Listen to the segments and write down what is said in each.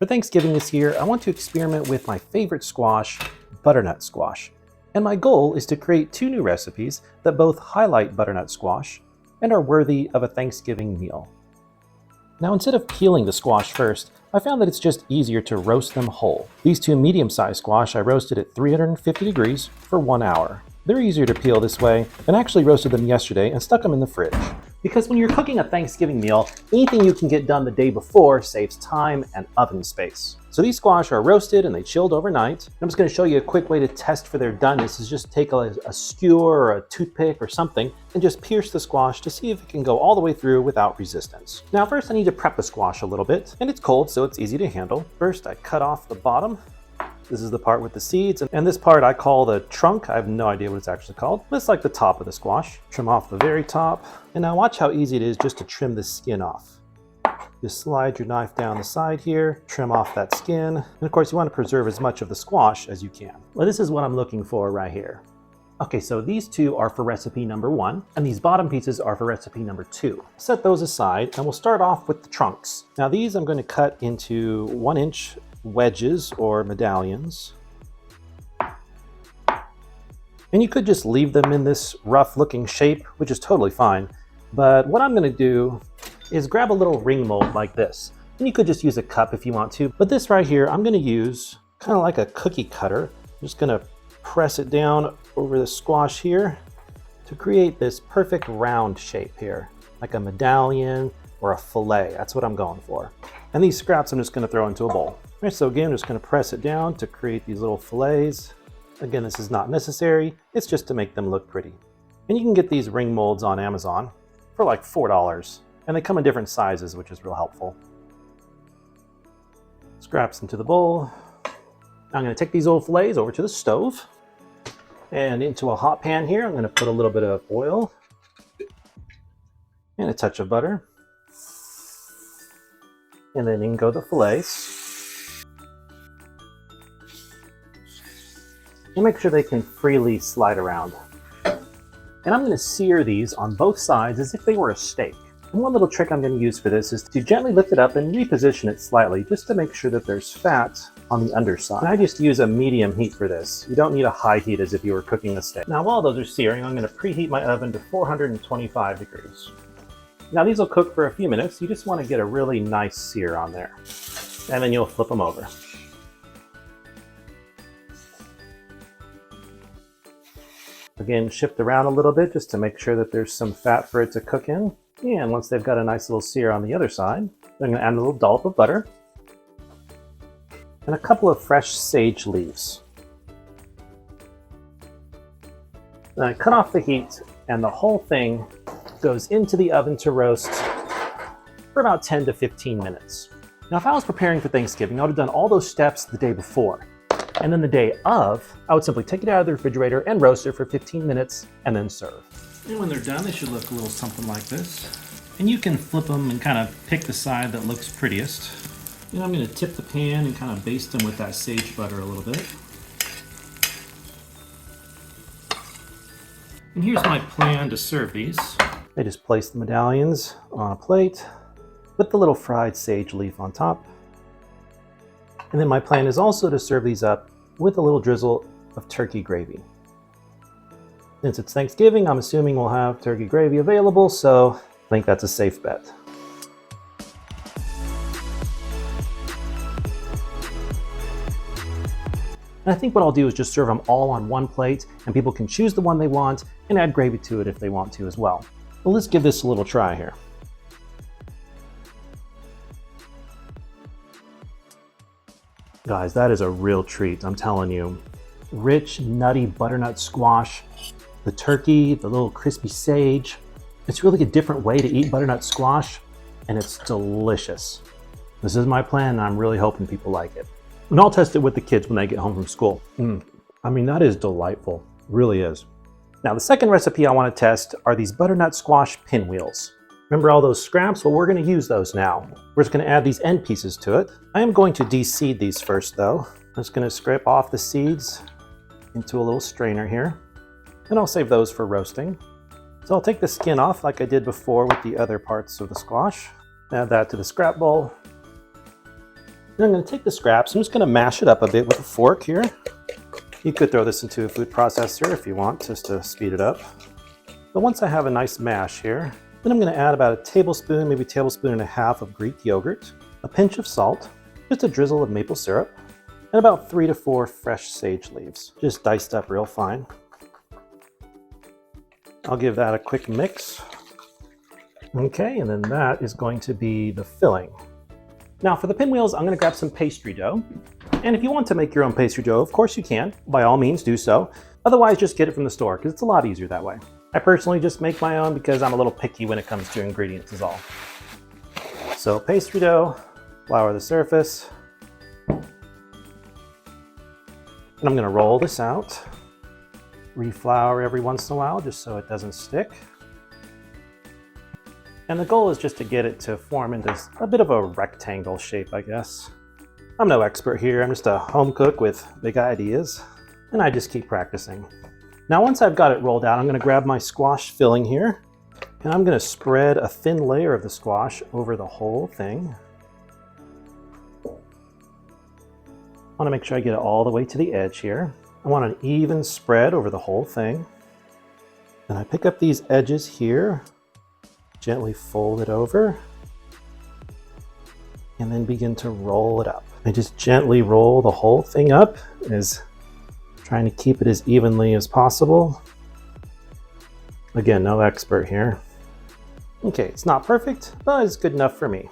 For Thanksgiving this year, I want to experiment with my favorite squash, butternut squash. And my goal is to create 2 new recipes that both highlight butternut squash and are worthy of a Thanksgiving meal. Now, instead of peeling the squash first, I found that it's just easier to roast them whole. These 2 medium-sized squash I roasted at 350 degrees for 1 hour. They're easier to peel this way, and I actually roasted them yesterday and stuck them in the fridge. Because when you're cooking a Thanksgiving meal, anything you can get done the day before saves time and oven space. So these squash are roasted and they chilled overnight. I'm just going to show you a quick way to test for their doneness is just take a skewer or a toothpick or something and just pierce the squash to see if it can go all the way through without resistance. Now first I need to prep the squash a little bit, and it's cold so it's easy to handle. First I cut off the bottom. This is the part with the seeds, and this part I call the trunk. I have no idea what it's actually called. It's like the top of the squash. Trim off the very top, and now watch how easy it is just to trim the skin off. Just slide your knife down the side here, trim off that skin, and of course you want to preserve as much of the squash as you can. Well, this is what I'm looking for right here. Okay, so these 2 are for recipe number 1, and these bottom pieces are for recipe number 2. Set those aside, and we'll start off with the trunks. Now these I'm going to cut into 1-inch wedges or medallions. And you could just leave them in this rough looking shape, which is totally fine. But what I'm going to do is grab a little ring mold like this. And you could just use a cup if you want to. But this right here, I'm going to use kind of like a cookie cutter. I'm just going to press it down over the squash here to create this perfect round shape here, like a medallion or a fillet. That's what I'm going for. And these scraps I'm just going to throw into a bowl. All right, so again, I'm just going to press it down to create these little fillets. Again, this is not necessary. It's just to make them look pretty. And you can get these ring molds on Amazon for like $4. And they come in different sizes, which is real helpful. Scraps into the bowl. Now I'm going to take these little fillets over to the stove. And into a hot pan here, I'm going to put a little bit of oil and a touch of butter. And then in go the fillets. And make sure they can freely slide around. And I'm going to sear these on both sides as if they were a steak. And one little trick I'm going to use for this is to gently lift it up and reposition it slightly just to make sure that there's fat on the underside. And I just use a medium heat for this. You don't need a high heat as if you were cooking a steak. Now while those are searing, I'm going to preheat my oven to 425 degrees. Now these will cook for a few minutes. You just want to get a really nice sear on there. And then you'll flip them over. Again, shift around a little bit just to make sure that there's some fat for it to cook in. And once they've got a nice little sear on the other side, I'm going to add a little dollop of butter and a couple of fresh sage leaves. Then I cut off the heat and the whole thing goes into the oven to roast for about 10 to 15 minutes. Now, if I was preparing for Thanksgiving, I would have done all those steps the day before. And then the day of, I would simply take it out of the refrigerator and roast it for 15 minutes and then serve. And when they're done, they should look a little something like this. And you can flip them and kind of pick the side that looks prettiest. And I'm going to tip the pan and kind of baste them with that sage butter a little bit. And here's my plan to serve these. I just place the medallions on a plate with the little fried sage leaf on top. And then my plan is also to serve these up with a little drizzle of turkey gravy. Since it's Thanksgiving, I'm assuming we'll have turkey gravy available, so I think that's a safe bet. And I think what I'll do is just serve them all on one plate, and people can choose the one they want and add gravy to it if they want to as well. But let's give this a little try here. Guys, that is a real treat, I'm telling you. Rich, nutty butternut squash, the turkey, the little crispy sage. It's really a different way to eat butternut squash, and it's delicious. This is my plan, and I'm really hoping people like it. And I'll test it with the kids when they get home from school. I mean, that is delightful, it really is. Now, the second recipe I want to test are these butternut squash pinwheels. Remember all those scraps? Well, we're going to use those now. We're just going to add these end pieces to it. I am going to de-seed these first, though. I'm just going to scrape off the seeds into a little strainer here. And I'll save those for roasting. So I'll take the skin off like I did before with the other parts of the squash. Add that to the scrap bowl. And I'm going to take the scraps. I'm just going to mash it up a bit with a fork here. You could throw this into a food processor if you want, just to speed it up. But once I have a nice mash here, then I'm going to add about a tablespoon, maybe a tablespoon and a half of Greek yogurt, a pinch of salt, just a drizzle of maple syrup, and about 3 to 4 fresh sage leaves, just diced up real fine. I'll give that a quick mix. Okay, and then that is going to be the filling. Now for the pinwheels, I'm going to grab some pastry dough. And if you want to make your own pastry dough, of course you can. By all means, do so. Otherwise, just get it from the store because it's a lot easier that way. I personally just make my own because I'm a little picky when it comes to ingredients is all. So pastry dough, flour the surface. And I'm going to roll this out. Reflour every once in a while just so it doesn't stick. And the goal is just to get it to form into a bit of a rectangle shape, I guess. I'm no expert here, I'm just a home cook with big ideas, and I just keep practicing. Now once I've got it rolled out, I'm going to grab my squash filling here, and I'm going to spread a thin layer of the squash over the whole thing. I want to make sure I get it all the way to the edge here. I want an even spread over the whole thing. And I pick up these edges here, gently fold it over, and then begin to roll it up. I just gently roll the whole thing up, trying to keep it as evenly as possible. Again, no expert here. Okay, it's not perfect, but it's good enough for me.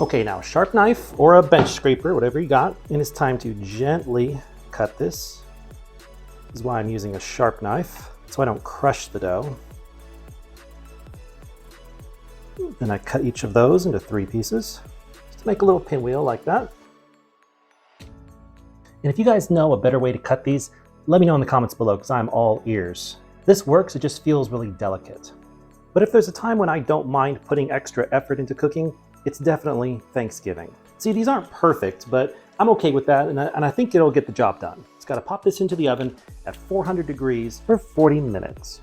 Okay, now a sharp knife or a bench scraper, whatever you got, and it's time to gently cut this. This is why I'm using a sharp knife, so I don't crush the dough. Then I cut each of those into 3 pieces. Just make a little pinwheel like that. And if you guys know a better way to cut these, let me know in the comments below because I'm all ears. This works, it just feels really delicate. But if there's a time when I don't mind putting extra effort into cooking, it's definitely Thanksgiving. See, these aren't perfect, but I'm okay with that, and I think it'll get the job done. Just gotta pop this into the oven at 400 degrees for 40 minutes.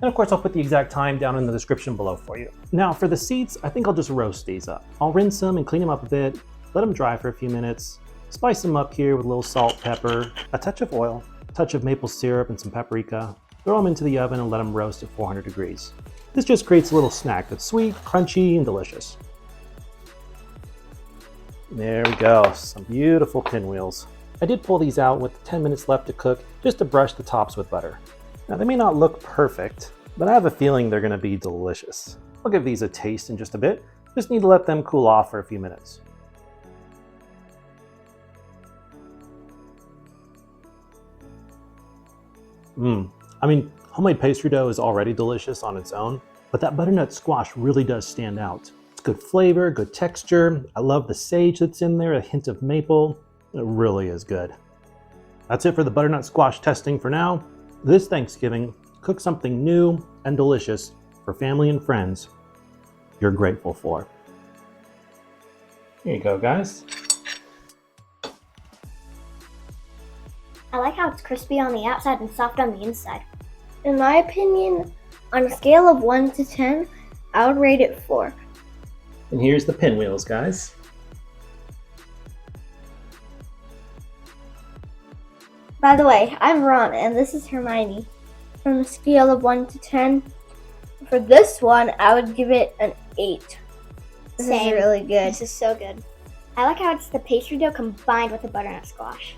And of course, I'll put the exact time down in the description below for you. Now for the seeds, I think I'll just roast these up. I'll rinse them and clean them up a bit, let them dry for a few minutes, spice them up here with a little salt, pepper, a touch of oil, a touch of maple syrup and some paprika. Throw them into the oven and let them roast at 400 degrees. This just creates a little snack that's sweet, crunchy, and delicious. There we go, some beautiful pinwheels. I did pull these out with 10 minutes left to cook just to brush the tops with butter. Now they may not look perfect, but I have a feeling they're going to be delicious. I'll give these a taste in just a bit. Just need to let them cool off for a few minutes. I mean, homemade pastry dough is already delicious on its own, but that butternut squash really does stand out. It's good flavor, good texture. I love the sage that's in there, a hint of maple. It really is good. That's it for the butternut squash testing for now. This Thanksgiving, cook something new and delicious for family and friends you're grateful for. Here you go, guys. I like how it's crispy on the outside and soft on the inside. In my opinion, on a scale of 1 to 10, I would rate it 4. And here's the pinwheels, guys. By the way, I'm Ron and this is Hermione. On a scale of 1 to 10, for this one, I would give it an 8. This is really good. This is so good. I like how it's the pastry dough combined with the butternut squash.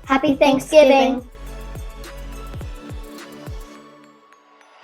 Happy Thanksgiving!